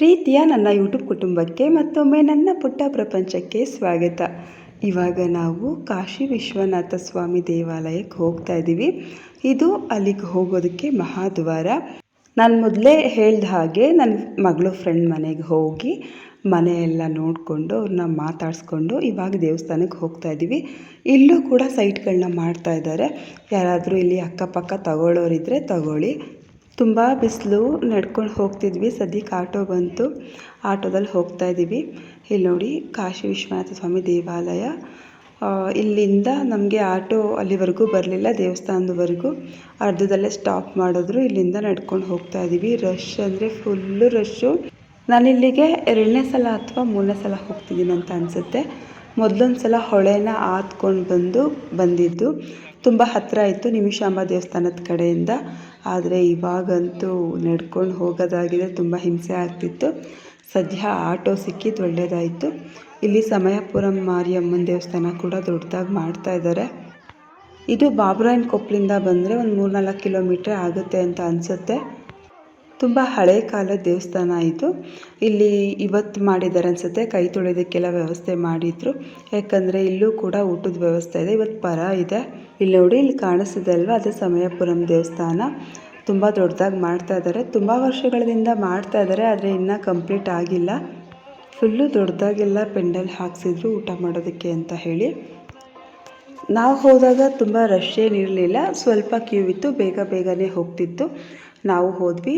ಪ್ರೀತಿಯ ನನ್ನ ಯೂಟ್ಯೂಬ್ ಕುಟುಂಬಕ್ಕೆ ಮತ್ತೊಮ್ಮೆ ನನ್ನ ಪುಟ್ಟ ಪ್ರಪಂಚಕ್ಕೆ ಸ್ವಾಗತ. ಇವಾಗ ನಾವು ಕಾಶಿ ವಿಶ್ವನಾಥ ಸ್ವಾಮಿ ದೇವಾಲಯಕ್ಕೆ ಹೋಗ್ತಾ ಇದ್ದೀವಿ. ಇದು ಅಲ್ಲಿಗೆ ಹೋಗೋದಕ್ಕೆ ಮಹಾದ್ವಾರ. ನಾನು ಮೊದಲೇ ಹೇಳ್ದ ಹಾಗೆ ನನ್ನ ಮಗಳು ಫ್ರೆಂಡ್ ಮನೆಗೆ ಹೋಗಿ ಮನೆಯೆಲ್ಲ ನೋಡಿಕೊಂಡು ಅವ್ರನ್ನ ಮಾತಾಡಿಸ್ಕೊಂಡು ಇವಾಗ ದೇವಸ್ಥಾನಕ್ಕೆ ಹೋಗ್ತಾ ಇದ್ದೀವಿ. ಇಲ್ಲೂ ಕೂಡ ಸೈಟ್ಗಳನ್ನ ಮಾಡ್ತಾ ಇದ್ದಾರೆ. ಯಾರಾದರೂ ಇಲ್ಲಿ ಅಕ್ಕಪಕ್ಕ ತಗೊಳ್ಳೋರಿದ್ದರೆ ತಗೊಳ್ಳಿ. ತುಂಬ ಬಿಸಿಲು, ನಡ್ಕೊಂಡು ಹೋಗ್ತಿದ್ವಿ. ಸದ್ಯಕ್ಕೆ ಆಟೋ ಬಂತು, ಆಟೋದಲ್ಲಿ ಹೋಗ್ತಾ ಇದ್ದೀವಿ. ಇಲ್ಲಿ ನೋಡಿ ಕಾಶಿ ವಿಶ್ವನಾಥ ಸ್ವಾಮಿ ದೇವಾಲಯ. ಇಲ್ಲಿಂದ ನಮಗೆ ಆಟೋ ಅಲ್ಲಿವರೆಗೂ ಬರಲಿಲ್ಲ, ದೇವಸ್ಥಾನದವರೆಗೂ ಅರ್ಧದಲ್ಲೇ ಸ್ಟಾಪ್ ಮಾಡಿದ್ರು. ಇಲ್ಲಿಂದ ನಡ್ಕೊಂಡು ಹೋಗ್ತಾ ಇದ್ದೀವಿ. ರಶ್ ಅಂದರೆ ಫುಲ್ಲು ರಶ್ಶು. ನಾನಿಲ್ಲಿಗೆ 2ನೇ ಸಲ ಅಥವಾ 3ನೇ ಸಲ ಹೋಗ್ತಿದ್ದೀನಿ ಅಂತ ಅನಿಸುತ್ತೆ. ಮೊದಲೊಂದು ಸಲ ಹೊಳೆನ ಆತ್ಕೊಂಡು ಬಂದಿದ್ದು ತುಂಬ ಹತ್ತಿರ ಇತ್ತು ನಿಮಿಷಾಂಬ ದೇವಸ್ಥಾನದ ಕಡೆಯಿಂದ. ಆದರೆ ಇವಾಗಂತೂ ನಡ್ಕೊಂಡು ಹೋಗೋದಾಗಿದೆ, ತುಂಬ ಹಿಂಸೆ ಆಗ್ತಿತ್ತು. ಸದ್ಯ ಆಟೋ ಸಿಕ್ಕಿದ್ದು ಒಳ್ಳೆಯದಾಯಿತು. ಇಲ್ಲಿ ಸಮಯಪುರಂ ಮಾರಿಯಮ್ಮನ ದೇವಸ್ಥಾನ ಕೂಡ ದೊಡ್ಡದಾಗಿ ಮಾಡ್ತಾ ಇದ್ದಾರೆ. ಇದು ಬಾಬುರಾಯನ ಕೊಪ್ಪಳಿಂದ ಬಂದರೆ ಒಂದು 3-4 ಕಿಲೋಮೀಟ್ರ್ ಆಗುತ್ತೆ ಅಂತ ಅನಿಸುತ್ತೆ. ತುಂಬ ಹಳೆ ಕಾಲದ ದೇವಸ್ಥಾನ ಇದು. ಇಲ್ಲಿ ಇವತ್ತು ಮಾಡಿದ್ದಾರೆ ಅನಿಸುತ್ತೆ, ಕೈ ತೊಳೆಯೋದಕ್ಕೆಲ್ಲ ವ್ಯವಸ್ಥೆ ಮಾಡಿದರು. ಯಾಕಂದರೆ ಇಲ್ಲೂ ಕೂಡ ಊಟದ ವ್ಯವಸ್ಥೆ ಇದೆ. ಇವತ್ತು ಪರ ಇದೆ. ಇಲ್ಲಿ ನೋಡಿ, ಇಲ್ಲಿ ಕಾಣಿಸ್ತಿದೆ ಅಲ್ವಾ, ಅದೇ ಸಮಯಪುರಂ ದೇವಸ್ಥಾನ. ತುಂಬ ದೊಡ್ಡದಾಗಿ ಮಾಡ್ತಾ ಇದ್ದಾರೆ. ತುಂಬ ವರ್ಷಗಳಿಂದ ಮಾಡ್ತಾ ಇದ್ದಾರೆ, ಆದರೆ ಇನ್ನೂ ಕಂಪ್ಲೀಟ್ ಆಗಿಲ್ಲ. ಫುಲ್ಲು ದೊಡ್ಡದಾಗೆಲ್ಲ ಪೆಂಡಲ್ ಹಾಕ್ಸಿದ್ರು ಊಟ ಮಾಡೋದಕ್ಕೆ ಅಂತ ಹೇಳಿ. ನಾವು ಹೋದಾಗ ತುಂಬ ರಶ್ ಏನಿರಲಿಲ್ಲ, ಸ್ವಲ್ಪ ಕ್ಯೂ ಇತ್ತು, ಬೇಗನೆ ಹೋಗ್ತಿತ್ತು. ನಾವು ಹೋದ್ವಿ.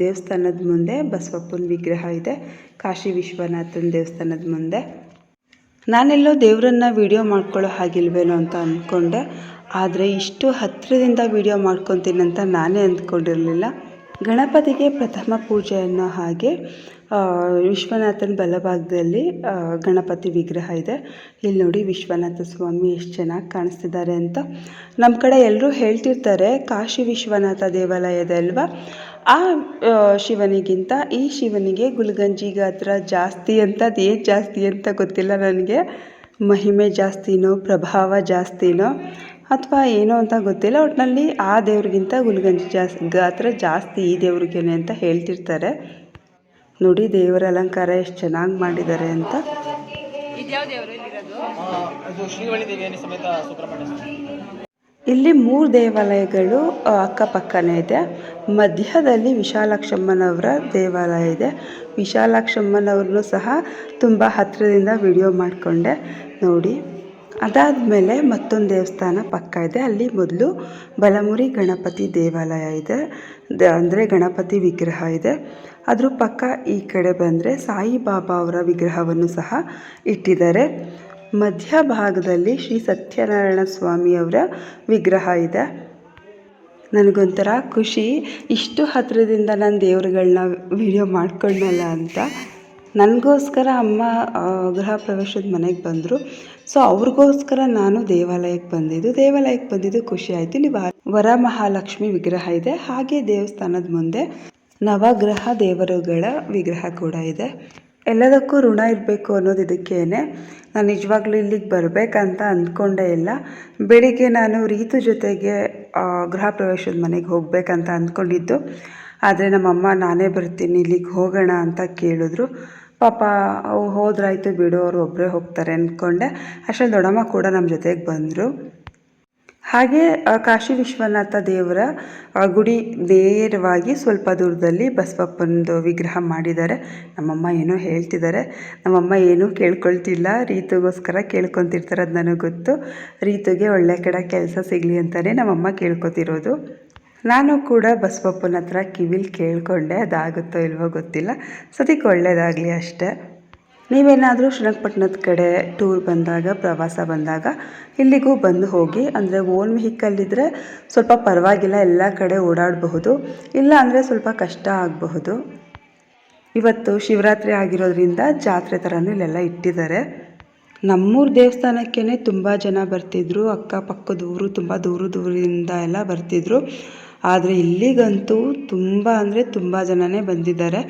ದೇವಸ್ಥಾನದ ಮುಂದೆ ಬಸವಪ್ಪನ ವಿಗ್ರಹ ಇದೆ, ಕಾಶಿ ವಿಶ್ವನಾಥನ ದೇವಸ್ಥಾನದ ಮುಂದೆ. ನಾನೆಲ್ಲೋ ದೇವರನ್ನ ವಿಡಿಯೋ ಮಾಡ್ಕೊಳ್ಳೋ ಹಾಗಿಲ್ವೇನೋ ಅಂತ ಅಂದ್ಕೊಂಡೆ, ಆದರೆ ಇಷ್ಟು ಹತ್ತಿರದಿಂದ ವಿಡಿಯೋ ಮಾಡ್ಕೊತೀನಿ ಅಂತ ನಾನೇ ಅಂದ್ಕೊಂಡಿರಲಿಲ್ಲ. ಗಣಪತಿಗೆ ಪ್ರಥಮ ಪೂಜೆ ಅನ್ನೋ ಹಾಗೆ ವಿಶ್ವನಾಥನ ಬಲಭಾಗದಲ್ಲಿ ಗಣಪತಿ ವಿಗ್ರಹ ಇದೆ. ಇಲ್ಲಿ ನೋಡಿ ವಿಶ್ವನಾಥ ಸ್ವಾಮಿ ಎಷ್ಟು ಚೆನ್ನಾಗಿ ಕಾಣಿಸ್ತಿದ್ದಾರೆ ಅಂತ. ನಮ್ಮ ಕಡೆ ಎಲ್ಲರೂ ಹೇಳ್ತಿರ್ತಾರೆ, ಕಾಶಿ ವಿಶ್ವನಾಥ ದೇವಾಲಯದ ಅಲ್ವಾ, ಆ ಶಿವನಿಗಿಂತ ಈ ಶಿವನಿಗೆ ಗುಲ್ಗಂಜಿ ಗಾತ್ರ ಜಾಸ್ತಿ ಅಂತ. ಅದು ಏನು ಜಾಸ್ತಿ ಅಂತ ಗೊತ್ತಿಲ್ಲ ನನಗೆ, ಮಹಿಮೆ ಜಾಸ್ತಿನೋ ಪ್ರಭಾವ ಜಾಸ್ತಿನೋ ಅಥವಾ ಏನೋ ಅಂತ ಗೊತ್ತಿಲ್ಲ. ಒಟ್ಟಿನಲ್ಲಿ ಆ ದೇವ್ರಿಗಿಂತ ಗುಲ್ಗಂಜಿ ಗಾತ್ರ ಜಾಸ್ತಿ ಈ ದೇವ್ರಿಗೇನೆ ಅಂತ ಹೇಳ್ತಿರ್ತಾರೆ. ನೋಡಿ ದೇವರ ಅಲಂಕಾರ ಎಷ್ಟು ಚೆನ್ನಾಗಿ ಮಾಡಿದ್ದಾರೆ ಅಂತ. ಇಲ್ಲಿ 3 ದೇವಾಲಯಗಳು ಅಕ್ಕಪಕ್ಕನೇ ಇದೆ. ಮಧ್ಯದಲ್ಲಿ ವಿಶಾಲಾಕ್ಷಮ್ಮನವರ ದೇವಾಲಯ ಇದೆ. ವಿಶಾಲಾಕ್ಷಮ್ಮನವ್ರನ್ನೂ ಸಹ ತುಂಬ ಹತ್ತಿರದಿಂದ ವಿಡಿಯೋ ಮಾಡಿಕೊಂಡೆ ನೋಡಿ. ಅದಾದಮೇಲೆ ಮತ್ತೊಂದು ದೇವಸ್ಥಾನ ಪಕ್ಕ ಇದೆ. ಅಲ್ಲಿ ಮೊದಲು ಬಲಮುರಿ ಗಣಪತಿ ದೇವಾಲಯ ಇದೆ, ಅಂದರೆ ಗಣಪತಿ ವಿಗ್ರಹ ಇದೆ. ಅದ್ರ ಪಕ್ಕ ಈ ಕಡೆ ಬಂದರೆ ಸಾಯಿಬಾಬಾ ಅವರ ವಿಗ್ರಹವನ್ನು ಸಹ ಇಟ್ಟಿದ್ದಾರೆ. ಮಧ್ಯಭಾಗದಲ್ಲಿ ಶ್ರೀ ಸತ್ಯನಾರಾಯಣ ಸ್ವಾಮಿಯವರ ವಿಗ್ರಹ ಇದೆ. ನನಗೊಂಥರ ಖುಷಿ, ಇಷ್ಟು ಹತ್ತಿರದಿಂದ ನಾನು ದೇವರುಗಳನ್ನ ವಿಡಿಯೋ ಮಾಡ್ಕೊಂಡಲ್ಲ ಅಂತ. ನನಗೋಸ್ಕರ ಅಮ್ಮ ಗೃಹ ಪ್ರವೇಶದ ಮನೆಗೆ ಬಂದರು. ಸೊ ಅವ್ರಿಗೋಸ್ಕರ ನಾನು ದೇವಾಲಯಕ್ಕೆ ಬಂದಿದ್ದು ಖುಷಿ ಆಯಿತು. ಇಲ್ಲಿ ವರಮಹಾಲಕ್ಷ್ಮಿ ವಿಗ್ರಹ ಇದೆ. ಹಾಗೆ ದೇವಸ್ಥಾನದ ಮುಂದೆ ನವಗ್ರಹ ದೇವರುಗಳ ವಿಗ್ರಹ ಕೂಡ ಇದೆ. ಎಲ್ಲದಕ್ಕೂ ಋಣ ಇರಬೇಕು ಅನ್ನೋದು ಇದಕ್ಕೇನೆ. ನಾನು ನಿಜವಾಗ್ಲೂ ಇಲ್ಲಿಗೆ ಬರಬೇಕಂತ ಅಂದ್ಕೊಂಡೇ ಇಲ್ಲ. ಬೆಳಿಗ್ಗೆ ನಾನು ರೀತು ಜೊತೆಗೆ ಗೃಹ ಪ್ರವೇಶದ ಮನೆಗೆ ಹೋಗಬೇಕಂತ ಅಂದ್ಕೊಂಡಿದ್ದು. ಆದರೆ ನಮ್ಮಮ್ಮ ನಾನೇ ಬರ್ತೀನಿ ಇಲ್ಲಿಗೆ ಹೋಗೋಣ ಅಂತ ಕೇಳಿದ್ರು. ಪಾಪ ಹೋದ್ರಾಯ್ತು ಬಿಡು, ಅವ್ರು ಒಬ್ಬರೇ ಹೋಗ್ತಾರೆ ಅಂದ್ಕೊಂಡೆ. ಅಷ್ಟರಲ್ಲಿ ದೊಡ್ಡಮ್ಮ ಕೂಡ ನಮ್ಮ ಜೊತೆಗೆ ಬಂದರು. ಹಾಗೆ ಕಾಶಿ ವಿಶ್ವನಾಥ ದೇವರ ಗುಡಿ ನೇರವಾಗಿ ಸ್ವಲ್ಪ ದೂರದಲ್ಲಿ ಬಸವಪ್ಪನದು ವಿಗ್ರಹ ಮಾಡಿದ್ದಾರೆ. ನಮ್ಮಮ್ಮ ಏನೋ ಹೇಳ್ತಿದ್ದಾರೆ, ನಮ್ಮಮ್ಮ ಏನೂ ಕೇಳ್ಕೊಳ್ತಿಲ್ಲ, ರೀತುಗೋಸ್ಕರ ಕೇಳ್ಕೊತಿರ್ತಾರೆ, ಅದು ನನಗೆ ಗೊತ್ತು. ರೀತುಗೆ ಒಳ್ಳೆ ಕಡೆ ಕೆಲಸ ಸಿಗಲಿ ಅಂತಲೇ ನಮ್ಮಮ್ಮ ಕೇಳ್ಕೊತಿರೋದು. ನಾನು ಕೂಡ ಬಸವಪ್ಪನ ಹತ್ರ ಕಿವಿಲಿ ಕೇಳಿಕೊಂಡೆ, ಅದಾಗುತ್ತೋ ಇಲ್ವೋ ಗೊತ್ತಿಲ್ಲ. ಸದ್ಯಕ್ಕೆ ಒಳ್ಳೆಯದಾಗಲಿ ಅಷ್ಟೇ. ನೀವೇನಾದರೂ ಶ್ರೀರಂಗಪಟ್ಟಣದ ಕಡೆ ಟೂರ್ ಬಂದಾಗ, ಪ್ರವಾಸ ಬಂದಾಗ ಇಲ್ಲಿಗೂ ಬಂದು ಹೋಗಿ. ಅಂದರೆ ಓನ್ ವೆಹಿಕಲ್ ಇದ್ದರೆ ಸ್ವಲ್ಪ ಪರವಾಗಿಲ್ಲ, ಎಲ್ಲ ಕಡೆ ಓಡಾಡಬಹುದು. ಇಲ್ಲ ಅಂದರೆ ಸ್ವಲ್ಪ ಕಷ್ಟ ಆಗಬಹುದು. ಇವತ್ತು ಶಿವರಾತ್ರಿ ಆಗಿರೋದ್ರಿಂದ ಜಾತ್ರೆ ಥರನೂ ಇಲ್ಲೆಲ್ಲ ಇಟ್ಟಿದ್ದಾರೆ. ನಮ್ಮೂರು ದೇವಸ್ಥಾನಕ್ಕೇ ತುಂಬ ಜನ ಬರ್ತಿದ್ರು, ಅಕ್ಕಪಕ್ಕದ ಊರು ತುಂಬ ದೂರದಿಂದ ಎಲ್ಲ ಬರ್ತಿದ್ರು. ಆದರೆ ಇಲ್ಲಿಗಂತೂ ತುಂಬ ಅಂದರೆ ತುಂಬ ಜನನೇ ಬಂದಿದ್ದಾರೆ.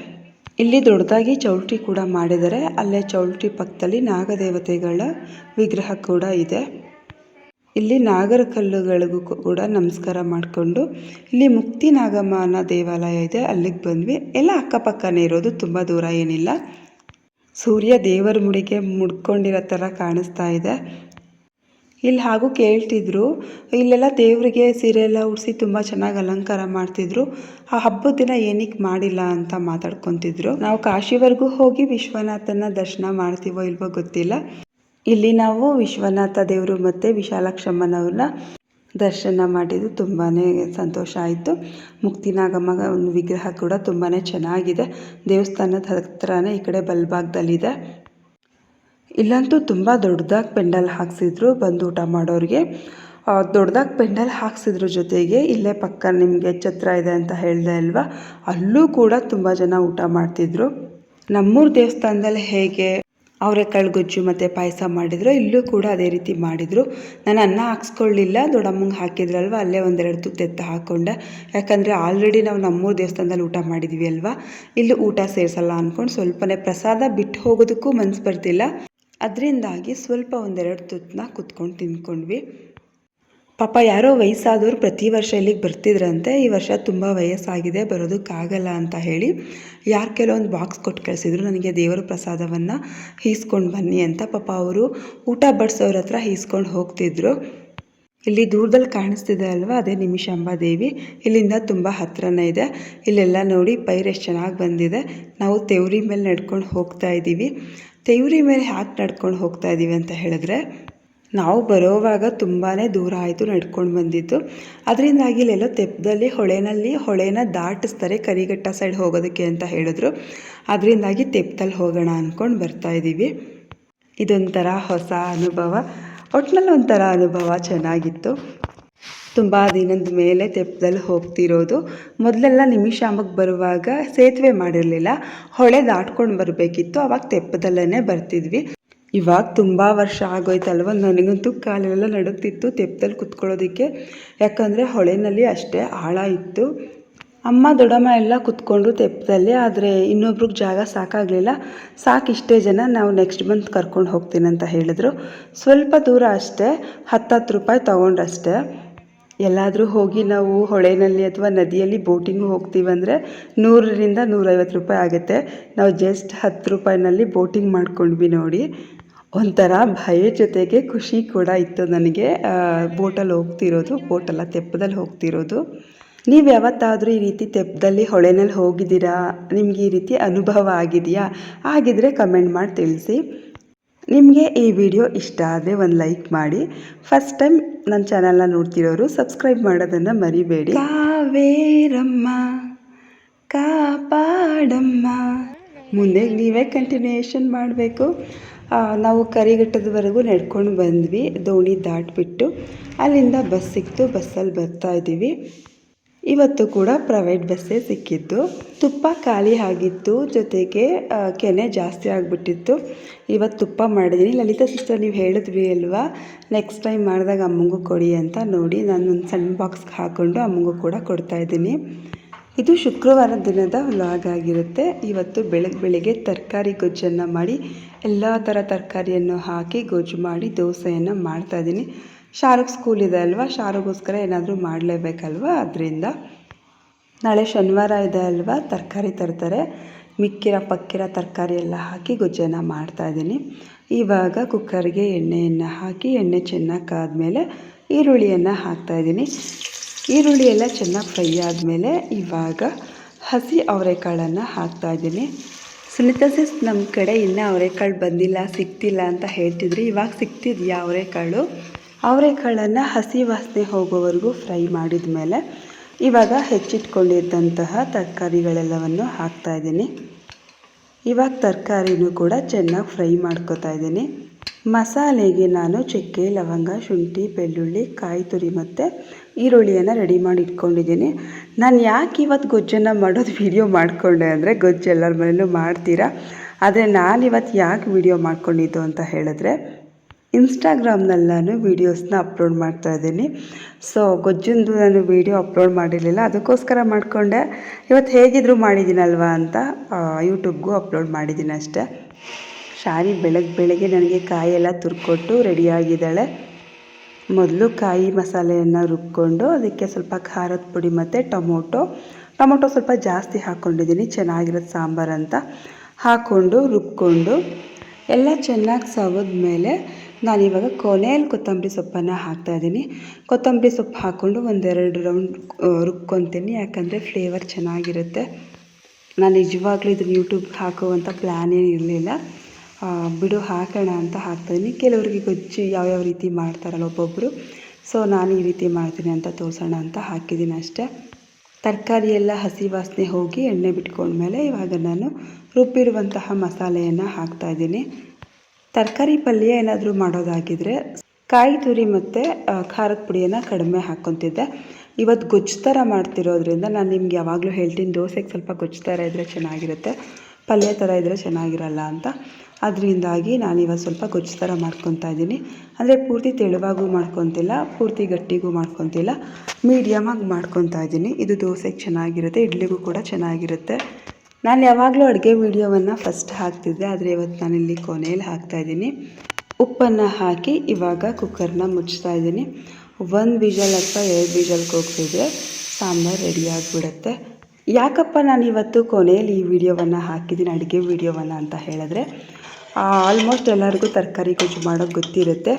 ಇಲ್ಲಿ ದೊಡ್ಡದಾಗಿ ಚೌಲ್ಟ್ರಿ ಕೂಡ ಮಾಡಿದ್ದಾರೆ. ಅಲ್ಲೇ ಚೌಲ್ಟ್ರಿ ಪಕ್ಕದಲ್ಲಿ ನಾಗದೇವತೆಗಳ ವಿಗ್ರಹ ಕೂಡ ಇದೆ. ಇಲ್ಲಿ ನಾಗರ ಕಲ್ಲುಗಳಿಗೂ ಕೂಡ ನಮಸ್ಕಾರ ಮಾಡಿಕೊಂಡು ಇಲ್ಲಿ ಮುಕ್ತಿ ನಾಗಮ್ಮನ ದೇವಾಲಯ ಇದೆ, ಅಲ್ಲಿಗೆ ಬಂದ್ವಿ. ಎಲ್ಲ ಅಕ್ಕಪಕ್ಕನೇ ಇರೋದು, ತುಂಬ ದೂರ ಏನಿಲ್ಲ. ಸೂರ್ಯ ದೇವರ ಮುಡಿಗೆ ಮುಡ್ಕೊಂಡಿರೋ ಥರ ಕಾಣಿಸ್ತಾ ಇದೆ. ಇಲ್ಲಿ ಹಾಗೂ ಕೇಳ್ತಿದ್ರು, ಇಲ್ಲೆಲ್ಲ ದೇವರಿಗೆ ಸೀರೆ ಎಲ್ಲ ಉಡಿಸಿ ತುಂಬ ಚೆನ್ನಾಗಿ ಅಲಂಕಾರ ಮಾಡ್ತಿದ್ರು, ಆ ಹಬ್ಬದ ದಿನ ಏನಕ್ಕೆ ಮಾಡಿಲ್ಲ ಅಂತ ಮಾತಾಡ್ಕೊತಿದ್ರು. ನಾವು ಕಾಶಿವರೆಗೂ ಹೋಗಿ ವಿಶ್ವನಾಥನ ದರ್ಶನ ಮಾಡ್ತೀವೋ ಇಲ್ವೋ ಗೊತ್ತಿಲ್ಲ. ಇಲ್ಲಿ ನಾವು ವಿಶ್ವನಾಥ ದೇವರು ಮತ್ತು ವಿಶಾಲಾಕ್ಷಮ್ಮನವ್ರನ್ನ ದರ್ಶನ ಮಾಡಿದ್ದು ತುಂಬಾ ಸಂತೋಷ ಆಯಿತು. ಮುಕ್ತಿನಾಗಮ್ಮ ಒಂದು ವಿಗ್ರಹ ಕೂಡ ತುಂಬಾ ಚೆನ್ನಾಗಿದೆ. ದೇವಸ್ಥಾನದ ಹತ್ರನೇ ಈ ಕಡೆ ಬಲಭಾಗದಲ್ಲಿದೆ. ಇಲ್ಲಂತೂ ತುಂಬ ದೊಡ್ಡದಾಗಿ ಪೆಂಡಲ್ ಹಾಕ್ಸಿದ್ರು ಬಂದು ಊಟ ಮಾಡೋರಿಗೆ. ದೊಡ್ಡದಾಗಿ ಪೆಂಡಲ್ ಹಾಕ್ಸಿದ್ರ ಜೊತೆಗೆ ಇಲ್ಲೇ ಪಕ್ಕ ನಿಮಗೆ ಛತ್ರ ಇದೆ ಅಂತ ಹೇಳಿದೆ ಅಲ್ವಾ, ಅಲ್ಲೂ ಕೂಡ ತುಂಬ ಜನ ಊಟ ಮಾಡ್ತಿದ್ರು. ನಮ್ಮೂರು ದೇವಸ್ಥಾನದಲ್ಲಿ ಹೇಗೆ ಅವರೆಕಾಳು ಗೊಜ್ಜು ಮತ್ತು ಪಾಯಸ ಮಾಡಿದ್ರು, ಇಲ್ಲೂ ಕೂಡ ಅದೇ ರೀತಿ ಮಾಡಿದರು. ನಾನು ಅನ್ನ ಹಾಕ್ಸ್ಕೊಳ್ಳಿಲ್ಲ, ದೊಡ್ಡಮ್ಮಂಗೆ ಹಾಕಿದ್ರಲ್ವ ಅಲ್ಲೇ ಒಂದೆರಡು ತುತ್ತು ಎತ್ತ ಹಾಕ್ಕೊಂಡೆ. ಯಾಕಂದರೆ ಆಲ್ರೆಡಿ ನಾವು ನಮ್ಮೂರು ದೇವಸ್ಥಾನದಲ್ಲಿ ಊಟ ಮಾಡಿದ್ವಿ ಅಲ್ವಾ, ಇಲ್ಲಿ ಊಟ ಸೇರಿಸಲ್ಲ ಅಂದ್ಕೊಂಡು ಸ್ವಲ್ಪನೇ ಪ್ರಸಾದ ಬಿಟ್ಟು ಹೋಗೋದಕ್ಕೂ ಮನಸ್ಸು ಬರ್ತಿಲ್ಲ. ಅದರಿಂದಾಗಿ ಸ್ವಲ್ಪ ಒಂದೆರಡು ತುತ್ತನ್ನ ಕುತ್ಕೊಂಡು ತಿಂದ್ಕೊಂಡ್ವಿ. ಪಾಪ ಯಾರೋ ವಯಸ್ಸಾದವರು ಪ್ರತಿ ವರ್ಷ ಇಲ್ಲಿಗೆ ಬರ್ತಿದ್ರಂತೆ. ಈ ವರ್ಷ ತುಂಬ ವಯಸ್ಸಾಗಿದೆ, ಬರೋದಕ್ಕಾಗಲ್ಲ ಅಂತ ಹೇಳಿ ಯಾರು ಕೆಲವೊಂದು ಬಾಕ್ಸ್ ಕೊಟ್ಟು ಕಳಿಸಿದ್ರು ನನಗೆ ದೇವರ ಪ್ರಸಾದವನ್ನು ಈಸ್ಕೊಂಡು ಬನ್ನಿ ಅಂತ. ಪಾಪ ಅವರು ಊಟ ಬಡಿಸೋರ ಹತ್ರ ಈಸ್ಕೊಂಡು ಹೋಗ್ತಿದ್ರು. ಇಲ್ಲಿ ದೂರದಲ್ಲಿ ಕಾಣಿಸ್ತಿದೆ ಅಲ್ವಾ, ಅದೇ ನಿಮಿಷಾಂಬ ದೇವಿ. ಇಲ್ಲಿಂದ ತುಂಬ ಹತ್ರನೇ ಇದೆ. ಇಲ್ಲೆಲ್ಲ ನೋಡಿ ಪೈರು ಎಷ್ಟು ಚೆನ್ನಾಗಿ ಬಂದಿದೆ. ನಾವು ತೆವರಿ ಮೇಲೆ ನಡ್ಕೊಂಡು ಹೋಗ್ತಾ ಇದ್ದೀವಿ. ತೆವರಿ ಮೇಲೆ ಯಾಕೆ ನಡ್ಕೊಂಡು ಹೋಗ್ತಾ ಇದ್ದೀವಿ ಅಂತ ಹೇಳಿದ್ರೆ, ನಾವು ಬರೋವಾಗ ತುಂಬಾ ದೂರ ಆಯಿತು ನಡ್ಕೊಂಡು ಬಂದಿದ್ದು. ಅದರಿಂದಾಗಿ ಇಲ್ಲೆಲ್ಲೋ ತೆಪ್ಪದಲ್ಲಿ ಹೊಳೆನ ದಾಟಿಸ್ತಾರೆ ಕರಿಘಟ್ಟ ಸೈಡ್ ಹೋಗೋದಕ್ಕೆ ಅಂತ ಹೇಳಿದ್ರು. ಅದರಿಂದಾಗಿ ತೆಪ್ಪದಲ್ಲಿ ಹೋಗೋಣ ಅಂದ್ಕೊಂಡು ಬರ್ತಾಯಿದ್ದೀವಿ. ಇದೊಂಥರ ಹೊಸ ಅನುಭವ, ಒಟ್ಟಿನಲ್ಲಿ ಒಂಥರ ಅನುಭವ ಚೆನ್ನಾಗಿತ್ತು. ತುಂಬ ದಿನದ ಮೇಲೆ ತೆಪ್ಪದಲ್ಲಿ ಹೋಗ್ತಿರೋದು. ಮೊದಲೆಲ್ಲ ನಿಮಿಷಾಂಬಕ್ಕೆ ಬರುವಾಗ ಸೇತುವೆ ಮಾಡಿರಲಿಲ್ಲ, ಹೊಳೆ ದಾಟ್ಕೊಂಡು ಬರಬೇಕಿತ್ತು, ಆವಾಗ ತೆಪ್ಪದಲ್ಲೇ ಬರ್ತಿದ್ವಿ. ಇವಾಗ ತುಂಬ ವರ್ಷ ಆಗೋಯ್ತಲ್ವ, ನನಗಂತೂ ಕಾಲೆಲ್ಲ ನಡುಗ್ತಿತ್ತು ತೆಪ್ಪದಲ್ಲಿ ಕುತ್ಕೊಳ್ಳೋದಕ್ಕೆ. ಯಾಕಂದರೆ ಹೊಳೆನಲ್ಲಿ ಅಷ್ಟೇ ಆಳ ಇತ್ತು. ಅಮ್ಮ ದೊಡ್ಡಮ್ಮ ಎಲ್ಲ ಕುತ್ಕೊಂಡ್ರು ತೆಪ್ಪದಲ್ಲಿ, ಆದರೆ ಇನ್ನೊಬ್ರಿಗೆ ಜಾಗ ಸಾಕಾಗಲಿಲ್ಲ. ಸಾಕಿಷ್ಟೇ ಜನ, ನಾವು ನೆಕ್ಸ್ಟ್ ಮಂತ್ ಕರ್ಕೊಂಡು ಹೋಗ್ತೀನಿ ಅಂತ ಹೇಳಿದ್ರು. ಸ್ವಲ್ಪ ದೂರ ಅಷ್ಟೇ, 10 ರೂಪಾಯಿ ತೊಗೊಂಡ್ರಷ್ಟೇ. ಎಲ್ಲಾದರೂ ಹೋಗಿ ನಾವು ಹೊಳೆಯಲ್ಲಿ ಅಥವಾ ನದಿಯಲ್ಲಿ ಬೋಟಿಂಗ್ ಹೋಗ್ತೀವಂದರೆ 100ರಿಂದ 150 ರೂಪಾಯಿ ಆಗುತ್ತೆ. ನಾವು ಜಸ್ಟ್ 10 ರೂಪಾಯಿನಲ್ಲಿ ಬೋಟಿಂಗ್ ಮಾಡ್ಕೊಂಡ್ವಿ ನೋಡಿ. ಒಂಥರ ಭಯ ಜೊತೆಗೆ ಖುಷಿ ಕೂಡ ಇತ್ತು ನನಗೆ. ಬೋಟಲ್ಲಿ ಹೋಗ್ತಿರೋದು, ಬೋಟಲ್ಲ ತೆಪ್ಪದಲ್ಲಿ ಹೋಗ್ತಿರೋದು. ನೀವು ಯಾವತ್ತಾದರೂ ಈ ರೀತಿ ತೆಪ್ಪದಲ್ಲಿ ಹೊಳೆನಲ್ಲಿ ಹೋಗಿದ್ದೀರಾ? ನಿಮಗೆ ಈ ರೀತಿ ಅನುಭವ ಆಗಿದೆಯಾ? ಆಗಿದ್ದರೆ ಕಮೆಂಟ್ ಮಾಡಿ ತಿಳಿಸಿ. ನಿಮಗೆ ಈ ವಿಡಿಯೋ ಇಷ್ಟ ಆದರೆ ಒಂದು ಲೈಕ್ ಮಾಡಿ. ಫಸ್ಟ್ ಟೈಮ್ ನನ್ನ ಚಾನಲ್ನ ನೋಡ್ತಿರೋರು ಸಬ್ಸ್ಕ್ರೈಬ್ ಮಾಡೋದನ್ನು ಮರಿಬೇಡಿ. ಕಾವೇರಮ್ಮ ಕಾಪಾಡಮ್ಮ, ಮುಂದೆ ನೀವೇ ಕಂಟಿನ್ಯೂಯೇಷನ್ ಮಾಡಬೇಕು. ನಾವು ಕರಿಘಟ್ಟದವರೆಗೂ ನಡ್ಕೊಂಡು ಬಂದ್ವಿ, ದೋಣಿ ದಾಟಿಬಿಟ್ಟು ಅಲ್ಲಿಂದ ಬಸ್ ಸಿಕ್ತು, ಬಸ್ಸಲ್ಲಿ ಬರ್ತಾಯಿದ್ದೀವಿ. ಇವತ್ತು ಕೂಡ ಪ್ರೈವೇಟ್ ಬಸ್ಸೇ ಸಿಕ್ಕಿದ್ದು. ತುಪ್ಪ ಖಾಲಿ ಆಗಿತ್ತು, ಜೊತೆಗೆ ಕೆನೆ ಜಾಸ್ತಿ ಆಗಿಬಿಟ್ಟಿತ್ತು. ಇವತ್ತು ತುಪ್ಪ ಮಾಡಿದ್ದೀನಿ. ಲಲಿತಾ ಸಿಸ್ಟರ್ ನೀವು ಹೇಳಿದ್ವಿ ಅಲ್ವಾ, ನೆಕ್ಸ್ಟ್ ಟೈಮ್ ಮಾಡಿದಾಗ ಅಮ್ಮಂಗೂ ಕೊಡಿ ಅಂತ. ನೋಡಿ ನಾನು ಒಂದು ಸಣ್ಣ ಬಾಕ್ಸ್ಗೆ ಹಾಕ್ಕೊಂಡು ಅಮ್ಮಂಗೂ ಕೂಡ ಕೊಡ್ತಾಯಿದ್ದೀನಿ. ಇದು ಶುಕ್ರವಾರ ದಿನದ ವ್ಲಾಗ್ ಆಗಿರುತ್ತೆ. ಇವತ್ತು ಬೆಳಗ್ಗೆ ತರಕಾರಿ ಗೊಜ್ಜನ್ನು ಮಾಡಿ, ಎಲ್ಲ ಥರ ತರಕಾರಿಯನ್ನು ಹಾಕಿ ಗೊಜ್ಜು ಮಾಡಿ ದೋಸೆಯನ್ನು ಮಾಡ್ತಾಯಿದ್ದೀನಿ. ಶಾರುಖ್ ಸ್ಕೂಲ್ ಇದೆ ಅಲ್ವಾ, ಶಾರುಗೋಸ್ಕರ ಏನಾದರೂ ಮಾಡಲೇಬೇಕಲ್ವ, ಅದರಿಂದ. ನಾಳೆ ಶನಿವಾರ ಇದೆ ಅಲ್ವಾ, ತರಕಾರಿ ತರ್ತಾರೆ. ಪಕ್ಕಿರೋ ತರಕಾರಿ ಎಲ್ಲ ಹಾಕಿ ಗೊಜ್ಜನ್ನು ಮಾಡ್ತಾಯಿದ್ದೀನಿ. ಇವಾಗ ಕುಕ್ಕರ್ಗೆ ಎಣ್ಣೆಯನ್ನು ಹಾಕಿ, ಎಣ್ಣೆ ಚೆನ್ನಾಗಿ ಕಾದ್ಮೇಲೆ ಈರುಳ್ಳಿಯನ್ನು ಹಾಕ್ತಾಯಿದ್ದೀನಿ. ಈರುಳ್ಳಿ ಎಲ್ಲ ಚೆನ್ನಾಗಿ ಫ್ರೈ ಆದಮೇಲೆ ಇವಾಗ ಹಸಿ ಅವರೆಕಾಳನ್ನು ಹಾಕ್ತಾಯಿದ್ದೀನಿ. ಸುನೀತಾ ಸಿಸ್, ನಮ್ಮ ಕಡೆ ಇನ್ನೂ ಅವರೆಕಾಳು ಬಂದಿಲ್ಲ, ಸಿಗ್ತಿಲ್ಲ ಅಂತ ಹೇಳ್ತಿದ್ರಿ. ಇವಾಗ ಸಿಗ್ತಿದೆಯಾ ಅವರೆಕಾಳು? ಅವರೆಕಾಳನ್ನು ಹಸಿ ವಾಸನೆ ಹೋಗೋವರೆಗೂ ಫ್ರೈ ಮಾಡಿದ ಮೇಲೆ ಇವಾಗ ಹೆಚ್ಚಿಟ್ಕೊಂಡಿದ್ದಂತಹ ತರಕಾರಿಗಳೆಲ್ಲವನ್ನು ಹಾಕ್ತಾಯಿದ್ದೀನಿ. ಇವಾಗ ತರಕಾರಿನೂ ಕೂಡ ಚೆನ್ನಾಗಿ ಫ್ರೈ ಮಾಡ್ಕೊತಾ ಇದ್ದೀನಿ. ಮಸಾಲೆಗೆ ನಾನು ಚಕ್ಕೆ, ಲವಂಗ, ಶುಂಠಿ, ಬೆಳ್ಳುಳ್ಳಿ, ಕಾಯಿ ತುರಿ ಮತ್ತು ಈರುಳ್ಳಿಯನ್ನು ರೆಡಿ ಮಾಡಿ ಇಟ್ಕೊಂಡಿದ್ದೀನಿ. ನಾನು ಯಾಕೆ ಇವತ್ತು ಗೊಜ್ಜನ್ನು ಮಾಡೋದು ವಿಡಿಯೋ ಮಾಡಿಕೊಂಡೆ ಅಂದರೆ, ಗೊಜ್ಜು ಎಲ್ಲರ ಮನೇಲೂ ಮಾಡ್ತೀರಾ, ಆದರೆ ನಾನಿವತ್ತು ಯಾಕೆ ವಿಡಿಯೋ ಮಾಡ್ಕೊಂಡಿದ್ದು ಅಂತ ಹೇಳಿದ್ರೆ, ಇನ್ಸ್ಟಾಗ್ರಾಮ್ನಲ್ಲಿ ನಾನು ವೀಡಿಯೋಸ್ನ ಅಪ್ಲೋಡ್ ಮಾಡ್ತಾಯಿದ್ದೀನಿ. ಸೊ ಗೊಜ್ಜಿಂದು ನಾನು ವೀಡಿಯೋ ಅಪ್ಲೋಡ್ ಮಾಡಿರಲಿಲ್ಲ, ಅದಕ್ಕೋಸ್ಕರ ಮಾಡಿಕೊಂಡೆ. ಇವತ್ತು ಹೇಗಿದ್ದರೂ ಮಾಡಿದ್ದೀನಲ್ವ ಅಂತ ಯೂಟ್ಯೂಬ್ಗೂ ಅಪ್ಲೋಡ್ ಮಾಡಿದ್ದೀನಿ ಅಷ್ಟೇ. ಶಾರಿ ಬೆಳಗ್ಗೆ ನನಗೆ ಕಾಯೆಲ್ಲ ತುರ್ಕೊಟ್ಟು ರೆಡಿಯಾಗಿದ್ದಾಳೆ. ಮೊದಲು ಕಾಯಿ ಮಸಾಲೆಯನ್ನು ರುಬ್ಕೊಂಡು ಅದಕ್ಕೆ ಸ್ವಲ್ಪ ಖಾರದ ಪುಡಿ ಮತ್ತು ಟೊಮೊಟೊ ಸ್ವಲ್ಪ ಜಾಸ್ತಿ ಹಾಕ್ಕೊಂಡಿದ್ದೀನಿ, ಚೆನ್ನಾಗಿರೋದು ಸಾಂಬಾರು ಅಂತ ಹಾಕ್ಕೊಂಡು ರುಬ್ಕೊಂಡು ಎಲ್ಲ ಚೆನ್ನಾಗಿ ಸವದ ಮೇಲೆ ನಾನಿವಾಗ ಕೊನೆಯಲ್ಲಿ ಕೊತ್ತಂಬರಿ ಸೊಪ್ಪನ್ನು ಹಾಕ್ತಾಯಿದ್ದೀನಿ. ಕೊತ್ತಂಬರಿ ಸೊಪ್ಪು ಹಾಕ್ಕೊಂಡು ಒಂದೆರಡು ರೌಂಡ್ ರುಬ್ಕೊತೀನಿ, ಯಾಕಂದರೆ ಫ್ಲೇವರ್ ಚೆನ್ನಾಗಿರುತ್ತೆ. ನಾನು ನಿಜವಾಗ್ಲೂ ಇದನ್ನು ಯೂಟ್ಯೂಬ್ಗೆ ಹಾಕುವಂಥ ಪ್ಲ್ಯಾನ್ ಏನು ಇರಲಿಲ್ಲ, ಬಿಡು ಹಾಕೋಣ ಅಂತ ಹಾಕ್ತಾಯಿದ್ದೀನಿ. ಕೆಲವರಿಗೆ ಗೊಜ್ಜು ಯಾವ್ಯಾವ ರೀತಿ ಮಾಡ್ತಾರಲ್ಲ ಒಬ್ಬೊಬ್ಬರು, ಸೊ ನಾನು ಈ ರೀತಿ ಮಾಡ್ತೀನಿ ಅಂತ ತೋರಿಸೋಣ ಅಂತ ಹಾಕಿದ್ದೀನಿ ಅಷ್ಟೇ. ತರಕಾರಿ ಎಲ್ಲ ಹಸಿ ವಾಸನೆ ಹೋಗಿ ಎಣ್ಣೆ ಬಿಟ್ಕೊಂಡ್ಮೇಲೆ ಇವಾಗ ನಾನು ರುಬ್ಬಿರುವಂತಹ ಮಸಾಲೆಯನ್ನು ಹಾಕ್ತಾಯಿದ್ದೀನಿ. ತರಕಾರಿ ಪಲ್ಯ ಏನಾದರೂ ಮಾಡೋದಾಗಿದ್ದರೆ ಕಾಯಿ ತುರಿ ಮತ್ತು ಖಾರದ ಪುಡಿಯನ್ನು ಕಡಿಮೆ ಹಾಕ್ಕೊತಿದ್ದೆ. ಇವತ್ತು ಗೊಜ್ಜು ಥರ ಮಾಡ್ತಿರೋದ್ರಿಂದ ನಾನು ನಿಮ್ಗೆ ಯಾವಾಗಲೂ ಹೇಳ್ತೀನಿ, ದೋಸೆಗೆ ಸ್ವಲ್ಪ ಗೊಜ್ಜು ಥರ ಇದ್ದರೆ ಚೆನ್ನಾಗಿರುತ್ತೆ, ಪಲ್ಯ ಥರ ಇದ್ದರೆ ಚೆನ್ನಾಗಿರಲ್ಲ ಅಂತ. ಅದರಿಂದಾಗಿ ನಾನಿವತ್ತು ಸ್ವಲ್ಪ ಗೊಜ್ಜು ಥರ ಮಾಡ್ಕೊತಾ ಇದ್ದೀನಿ. ಅಂದರೆ ಪೂರ್ತಿ ತೆಳುವಾಗೂ ಮಾಡ್ಕೊತಿಲ್ಲ, ಪೂರ್ತಿ ಗಟ್ಟಿಗೂ ಮಾಡ್ಕೊತಿಲ್ಲ, ಮೀಡಿಯಮಾಗಿ ಮಾಡ್ಕೊತಾ ಇದ್ದೀನಿ. ಇದು ದೋಸೆಗೆ ಚೆನ್ನಾಗಿರುತ್ತೆ, ಇಡ್ಲಿಗೂ ಕೂಡ ಚೆನ್ನಾಗಿರುತ್ತೆ. ನಾನು ಯಾವಾಗಲೂ ಅಡುಗೆ ವೀಡಿಯೋವನ್ನು ಫಸ್ಟ್ ಹಾಕ್ತಿದ್ದೆ, ಆದರೆ ಇವತ್ತು ನಾನಿಲ್ಲಿ ಕೊನೆಯಲ್ಲಿ ಹಾಕ್ತಾಯಿದ್ದೀನಿ. ಉಪ್ಪನ್ನು ಹಾಕಿ ಇವಾಗ ಕುಕ್ಕರ್ನ ಮುಚ್ತಾ ಇದ್ದೀನಿ. 1 ವಿಷಲ್ ಅಥವಾ 2 ವಿಷಲ್ ಕೂಗಿಸಿದ್ರೆ ಸಾಂಬಾರು ರೆಡಿ ಆಗಿಬಿಡುತ್ತೆ. ಯಾಕಪ್ಪ ನಾನಿವತ್ತು ಕೊನೆಯಲ್ಲಿ ಈ ವಿಡಿಯೋವನ್ನು ಹಾಕಿದ್ದೀನಿ, ಅಡುಗೆ ವಿಡಿಯೋವನ್ನು ಅಂತ ಹೇಳಿದ್ರೆ, ಆಲ್ಮೋಸ್ಟ್ ಎಲ್ಲರಿಗೂ ತರಕಾರಿ ಗೊಜ್ಜು ಮಾಡೋಕ್ಕೆ ಗೊತ್ತಿರುತ್ತೆ.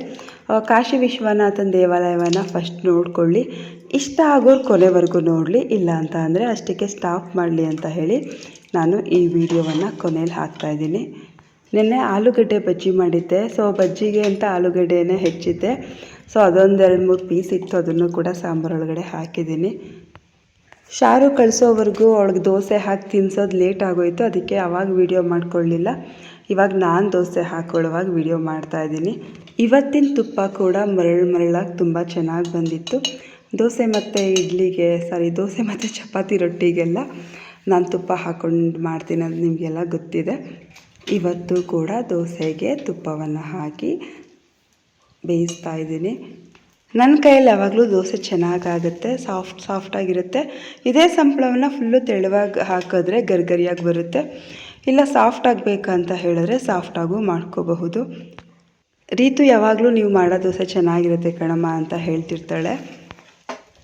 ಕಾಶಿ ವಿಶ್ವನಾಥನ ದೇವಾಲಯವನ್ನು ಫಸ್ಟ್ ನೋಡ್ಕೊಳ್ಳಿ, ಇಷ್ಟ ಆಗೋರು ಕೊನೆವರೆಗೂ ನೋಡಲಿ, ಇಲ್ಲ ಅಂತ ಅಂದರೆ ಅಷ್ಟಕ್ಕೆ ಸ್ಟಾಪ್ ಮಾಡಲಿ ಅಂತ ಹೇಳಿ ನಾನು ಈ ವಿಡಿಯೋವನ್ನು ಕೊನೆಯಲ್ಲಿ ಹಾಕ್ತಾಯಿದ್ದೀನಿ. ನಿನ್ನೆ ಆಲೂಗಡ್ಡೆ ಬಜ್ಜಿ ಮಾಡಿದ್ದೆ, ಸೊ ಬಜ್ಜಿಗೆ ಅಂತ ಆಲೂಗಡ್ಡೆನೇ ಹೆಚ್ಚಿದ್ದೆ, ಸೊ ಅದೊಂದು 2-3 ಪೀಸ್ ಇತ್ತು, ಅದನ್ನು ಕೂಡ ಸಾಂಬಾರೊಳಗಡೆ ಹಾಕಿದ್ದೀನಿ. ಶಾರು ಕಳಿಸೋವರೆಗೂ ಅವಳಿಗೆ ದೋಸೆ ಹಾಕಿ ತಿನ್ನಿಸೋದು ಲೇಟ್ ಆಗೋಯಿತು, ಅದಕ್ಕೆ ಆವಾಗ ವೀಡಿಯೋ ಮಾಡ್ಕೊಳ್ಳಿಲ್ಲ. ಇವಾಗ ನಾನು ದೋಸೆ ಹಾಕೊಳ್ಳುವಾಗ ವೀಡಿಯೋ ಮಾಡ್ತಾಯಿದ್ದೀನಿ. ಇವತ್ತಿನ ತುಪ್ಪ ಕೂಡ ಮರಳಾಗಿ ತುಂಬ ಚೆನ್ನಾಗಿ ಬಂದಿತ್ತು. ದೋಸೆ ಮತ್ತು ಚಪಾತಿ ರೊಟ್ಟಿಗೆಲ್ಲ ನಾನು ತುಪ್ಪ ಹಾಕ್ಕೊಂಡು ಮಾಡ್ತೀನಿ, ಅದು ನಿಮಗೆಲ್ಲ ಗೊತ್ತಿದೆ. ಇವತ್ತು ಕೂಡ ದೋಸೆಗೆ ತುಪ್ಪವನ್ನು ಹಾಕಿ ಬೇಯಿಸ್ತಾ ಇದ್ದೀನಿ. ನನ್ನ ಕೈಯಲ್ಲಿ ಯಾವಾಗಲೂ ದೋಸೆ ಚೆನ್ನಾಗಾಗುತ್ತೆ, ಸಾಫ್ಟಾಗಿರುತ್ತೆ. ಇದೇ ಸಂಪಳವನ್ನು ಫುಲ್ಲು ತೆಳುವಾಗಿ ಹಾಕಿದ್ರೆ ಗರಿಗರಿಯಾಗಿ ಬರುತ್ತೆ, ಇಲ್ಲ ಸಾಫ್ಟಾಗಿ ಬೇಕಂತ ಹೇಳಿದ್ರೆ ಸಾಫ್ಟಾಗೂ ಮಾಡ್ಕೋಬಹುದು. ರೀತು ಯಾವಾಗಲೂ ನೀವು ಮಾಡೋ ದೋಸೆ ಚೆನ್ನಾಗಿರುತ್ತೆ ಕಣಮ್ಮ ಅಂತ ಹೇಳ್ತಿರ್ತಾಳೆ.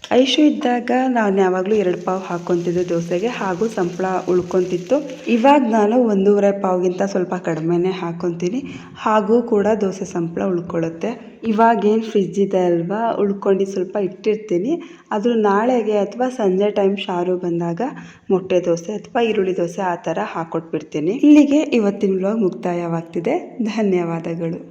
ಐಶು ಇದ್ದಾಗ ನಾನು ಯಾವಾಗಲೂ 2 ಪಾವು ಹಾಕ್ಕೊತಿದ್ದೆ ದೋಸೆಗೆ, ಹಾಗೂ ಸಂಪಳ ಉಳ್ಕೊತಿತ್ತು. ಇವಾಗ ನಾನು 1.5 ಪಾವ್ಗಿಂತ ಸ್ವಲ್ಪ ಕಡಿಮೆನೇ ಹಾಕ್ಕೊತೀನಿ, ಹಾಗೂ ಕೂಡ ದೋಸೆ ಸಂಪಳ ಉಳ್ಕೊಳ್ಳುತ್ತೆ. ಇವಾಗೇನು ಫ್ರಿಜ್ ಇದೆ ಅಲ್ವಾ, ಉಳ್ಕೊಂಡು ಸ್ವಲ್ಪ ಇಟ್ಟಿರ್ತೀನಿ, ಅದು ನಾಳೆಗೆ ಅಥವಾ ಸಂಜೆ ಟೈಮ್ ಶಾರು ಬಂದಾಗ ಮೊಟ್ಟೆ ದೋಸೆ ಅಥವಾ ಈರುಳ್ಳಿ ದೋಸೆ ಆ ಥರ ಹಾಕ್ಕೊಟ್ಬಿಡ್ತೀನಿ. ಇಲ್ಲಿಗೆ ಇವತ್ತಿನ ವ್ಲಾಗ್ ಮುಕ್ತಾಯವಾಗ್ತಿದೆ. ಧನ್ಯವಾದಗಳು.